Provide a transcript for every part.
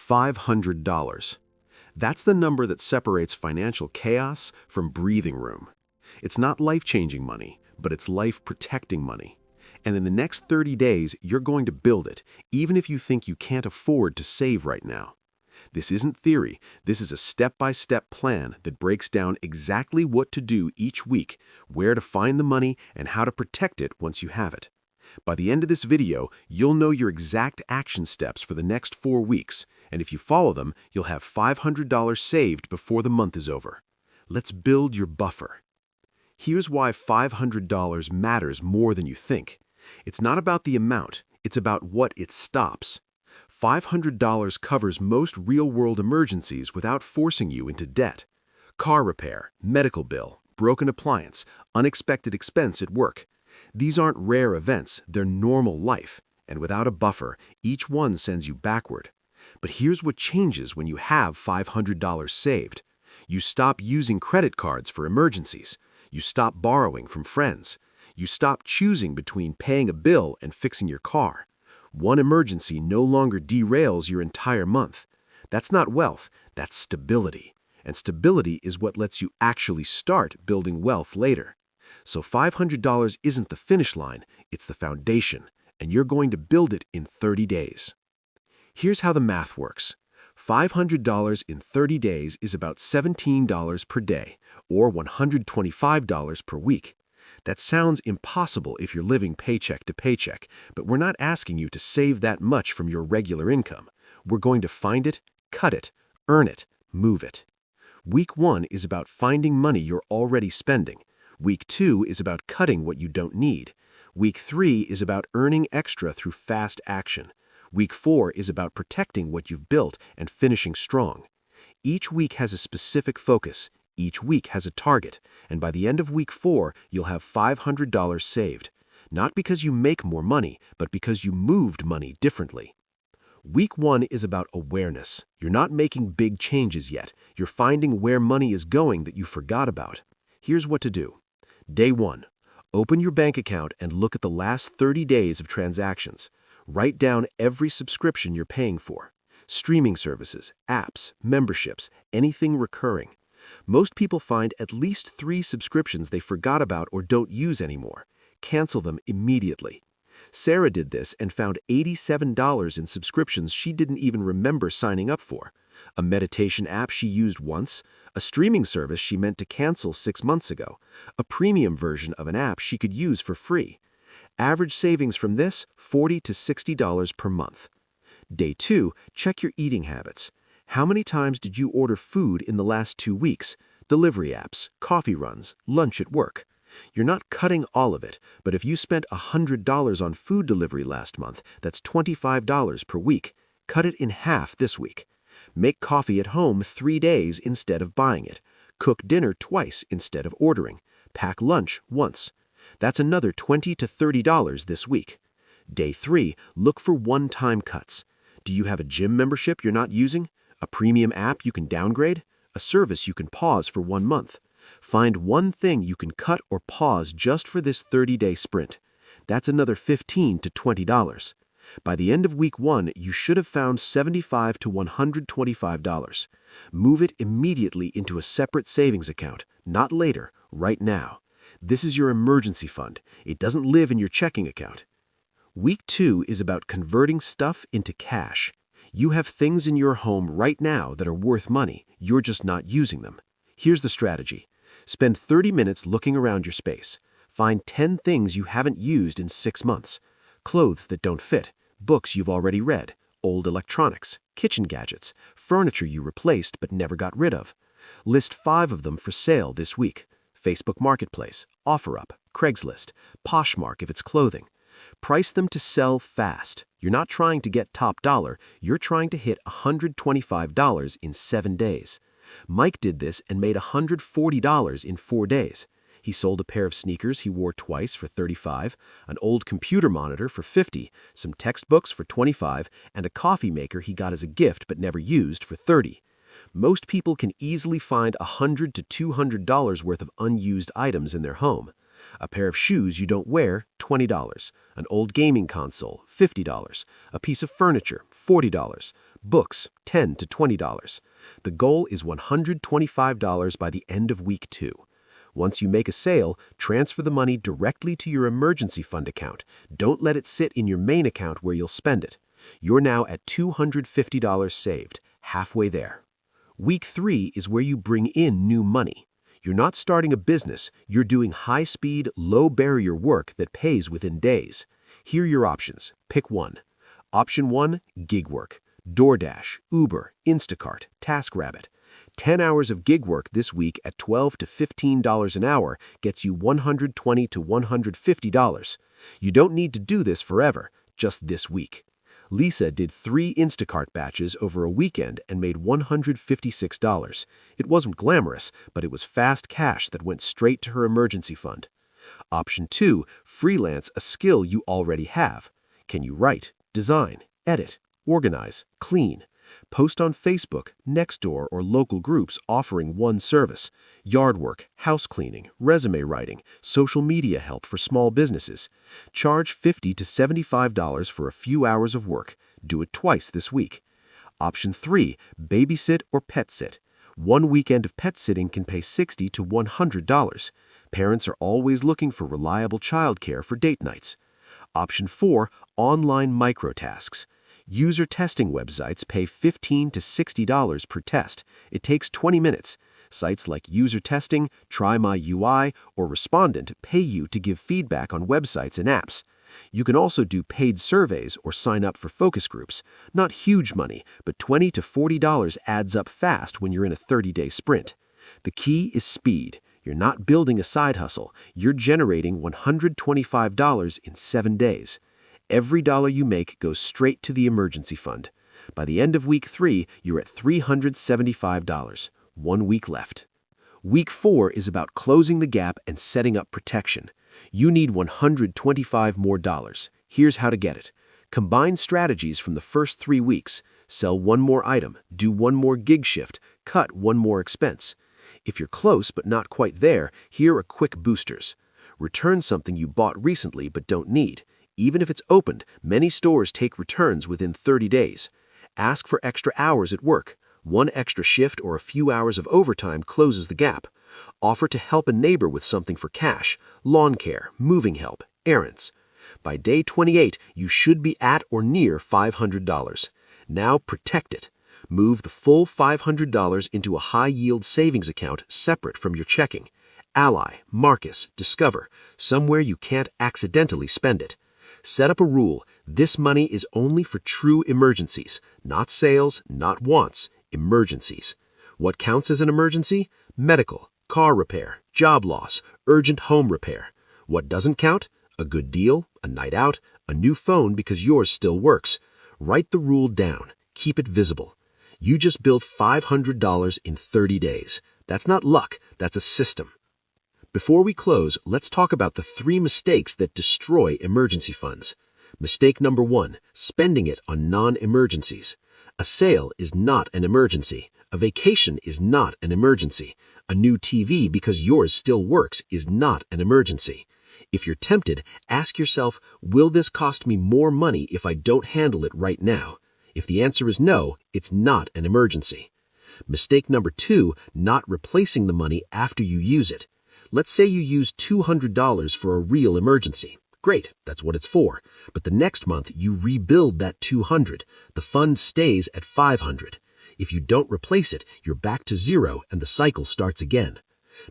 $500. That's the number that separates financial chaos from breathing room. It's not life-changing money, but it's life-protecting money. And in the next 30 days, you're going to build it, even if you think you can't afford to save right now. This isn't theory. This is a step-by-step plan that breaks down exactly what to do each week, where to find the money, and how to protect it once you have it. By the end of this video, you'll know your exact action steps for the next 4 weeks, and if you follow them, you'll have $500 saved before the month is over. Let's build your buffer. Here's why $500 matters more than you think. It's not about the amount, it's about what it stops. $500 covers most real-world emergencies without forcing you into debt. Car repair, medical bill, broken appliance, unexpected expense at work. These aren't rare events, they're normal life, and without a buffer, each one sends you backward. But here's what changes when you have $500 saved. You stop using credit cards for emergencies. You stop borrowing from friends. You stop choosing between paying a bill and fixing your car. One emergency no longer derails your entire month. That's not wealth, that's stability. And stability is what lets you actually start building wealth later. So $500 isn't the finish line, it's the foundation, and you're going to build it in 30 days. Here's how the math works. $500 in 30 days is about $17 per day, or $125 per week. That sounds impossible if you're living paycheck to paycheck, but we're not asking you to save that much from your regular income. We're going to find it, cut it, earn it, move it. Week 1 is about finding money you're already spending. Week 2 is about cutting what you don't need. Week 3 is about earning extra through fast action. Week 4 is about protecting what you've built and finishing strong. Each week has a specific focus. Each week has a target, and by the end of week 4, you'll have $500 saved. Not because you make more money, but because you moved money differently. Week 1 is about awareness. You're not making big changes yet. You're finding where money is going that you forgot about. Here's what to do. Day 1. Open your bank account and look at the last 30 days of transactions. Write down every subscription you're paying for. Streaming services, apps, memberships, anything recurring. Most people find at least 3 subscriptions they forgot about or don't use anymore. Cancel them immediately. Sarah did this and found $87 in subscriptions she didn't even remember signing up for. A meditation app she used once, a streaming service she meant to cancel 6 months ago, a premium version of an app she could use for free. Average savings from this, $40 to $60 per month. Day 2, check your eating habits. How many times did you order food in the last 2 weeks? Delivery apps, coffee runs, lunch at work. You're not cutting all of it, but if you spent $100 on food delivery last month, that's $25 per week. Cut it in half this week. Make coffee at home 3 days instead of buying it. Cook dinner twice instead of ordering. Pack lunch once. That's another $20 to $30 this week. Day 3, look for one-time cuts. Do you have a gym membership you're not using? A premium app you can downgrade? A service you can pause for 1 month? Find one thing you can cut or pause just for this 30-day sprint. That's another $15 to $20. By the end of week 1, you should have found $75 to $125. Move it immediately into a separate savings account, not later, right now. This is your emergency fund. It doesn't live in your checking account. Week 2 is about converting stuff into cash. You have things in your home right now that are worth money. You're just not using them. Here's the strategy. Spend 30 minutes looking around your space. Find 10 things you haven't used in 6 months. Clothes that don't fit, books you've already read, old electronics, kitchen gadgets, furniture you replaced but never got rid of. List 5 of them for sale this week. Facebook Marketplace, OfferUp, Craigslist, Poshmark if it's clothing. Price them to sell fast. You're not trying to get top dollar, you're trying to hit $125 in 7 days. Mike did this and made $140 in 4 days. He sold a pair of sneakers he wore twice for $35, an old computer monitor for $50, some textbooks for $25, and a coffee maker he got as a gift but never used for $30. Most people can easily find $100 to $200 worth of unused items in their home. A pair of shoes you don't wear, $20. An old gaming console, $50. A piece of furniture, $40. Books, $10 to $20. The goal is $125 by the end of week 2. Once you make a sale, transfer the money directly to your emergency fund account. Don't let it sit in your main account where you'll spend it. You're now at $250 saved, halfway there. Week 3 is where you bring in new money. You're not starting a business, you're doing high-speed, low-barrier work that pays within days. Here are your options. Pick one. Option 1, gig work. DoorDash, Uber, Instacart, TaskRabbit. 10 hours of gig work this week at $12 to $15 an hour gets you $120 to $150. You don't need to do this forever, just this week. Lisa did 3 Instacart batches over a weekend and made $156. It wasn't glamorous, but it was fast cash that went straight to her emergency fund. Option 2, freelance a skill you already have. Can you write, design, edit, organize, clean? Post on Facebook, Nextdoor, or local groups offering one service. Yard work, house cleaning, resume writing, social media help for small businesses. Charge $50 to $75 for a few hours of work. Do it twice this week. Option 3, babysit or pet sit. One weekend of pet sitting can pay $60 to $100. Parents are always looking for reliable childcare for date nights. Option 4, online microtasks. User testing websites pay $15 to $60 per test. It takes 20 minutes. Sites like User Testing, Try My UI, or Respondent pay you to give feedback on websites and apps. You can also do paid surveys or sign up for focus groups. Not huge money, but $20 to $40 adds up fast when you're in a 30-day sprint. The key is speed. You're not building a side hustle. You're generating $125 in 7 days. Every dollar you make goes straight to the emergency fund. By the end of week 3, you're at $375. 1 week left. Week 4 is about closing the gap and setting up protection. You need $125 more. Here's how to get it. Combine strategies from the first 3 weeks. Sell 1 more item, do 1 more gig shift, cut 1 more expense. If you're close but not quite there, here are quick boosters. Return something you bought recently but don't need. Even if it's opened, many stores take returns within 30 days. Ask for extra hours at work. 1 extra shift or a few hours of overtime closes the gap. Offer to help a neighbor with something for cash, lawn care, moving help, errands. By day 28, you should be at or near $500. Now protect it. Move the full $500 into a high-yield savings account separate from your checking. Ally, Marcus, Discover, somewhere you can't accidentally spend it. Set up a rule. This money is only for true emergencies, not sales, not wants, emergencies. What counts as an emergency? Medical, car repair, job loss, urgent home repair. What doesn't count? A good deal, a night out, a new phone because yours still works. Write the rule down. Keep it visible. You just built $500 in 30 days. That's not luck, that's a system. Before we close, let's talk about the 3 mistakes that destroy emergency funds. Mistake number 1, spending it on non-emergencies. A sale is not an emergency. A vacation is not an emergency. A new TV because yours still works is not an emergency. If you're tempted, ask yourself, will this cost me more money if I don't handle it right now? If the answer is no, it's not an emergency. Mistake number 2, not replacing the money after you use it. Let's say you use $200 for a real emergency. Great, that's what it's for. But the next month you rebuild that $200. The fund stays at $500. If you don't replace it, you're back to 0 and the cycle starts again.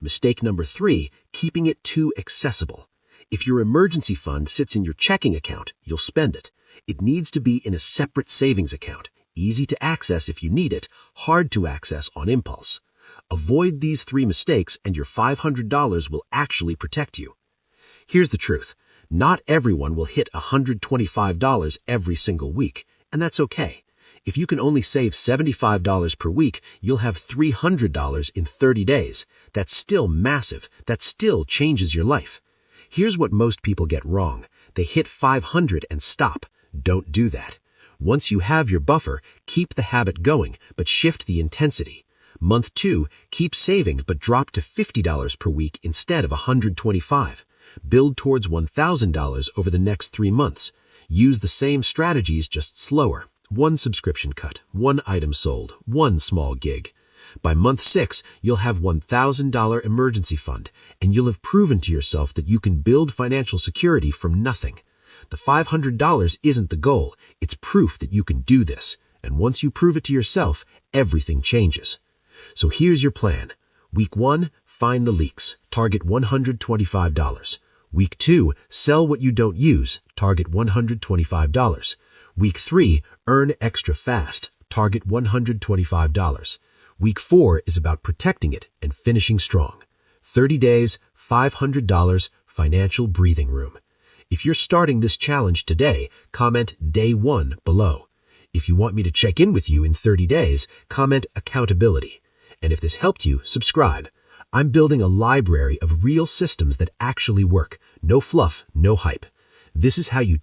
Mistake number 3, keeping it too accessible. If your emergency fund sits in your checking account, you'll spend it. It needs to be in a separate savings account, easy to access if you need it, hard to access on impulse. Avoid these 3 mistakes and your $500 will actually protect you. Here's the truth. Not everyone will hit $125 every single week, and that's okay. If you can only save $75 per week, you'll have $300 in 30 days. That's still massive. That still changes your life. Here's what most people get wrong. They hit $500 and stop. Don't do that. Once you have your buffer, keep the habit going, but shift the intensity. Month 2, keep saving but drop to $50 per week instead of $125. Build towards $1,000 over the next 3 months. Use the same strategies, just slower. One subscription cut, one item sold, one small gig. By month 6, you'll have $1,000 emergency fund, and you'll have proven to yourself that you can build financial security from nothing. The $500 isn't the goal, it's proof that you can do this, and once you prove it to yourself, everything changes. So here's your plan. Week 1, find the leaks, target $125. Week 2, sell what you don't use, target $125. Week 3, earn extra fast, target $125. Week 4 is about protecting it and finishing strong. 30 days, $500, financial breathing room. If you're starting this challenge today, comment Day 1 below. If you want me to check in with you in 30 days, comment accountability. And if this helped you, subscribe. I'm building a library of real systems that actually work. No fluff, no hype. This is how you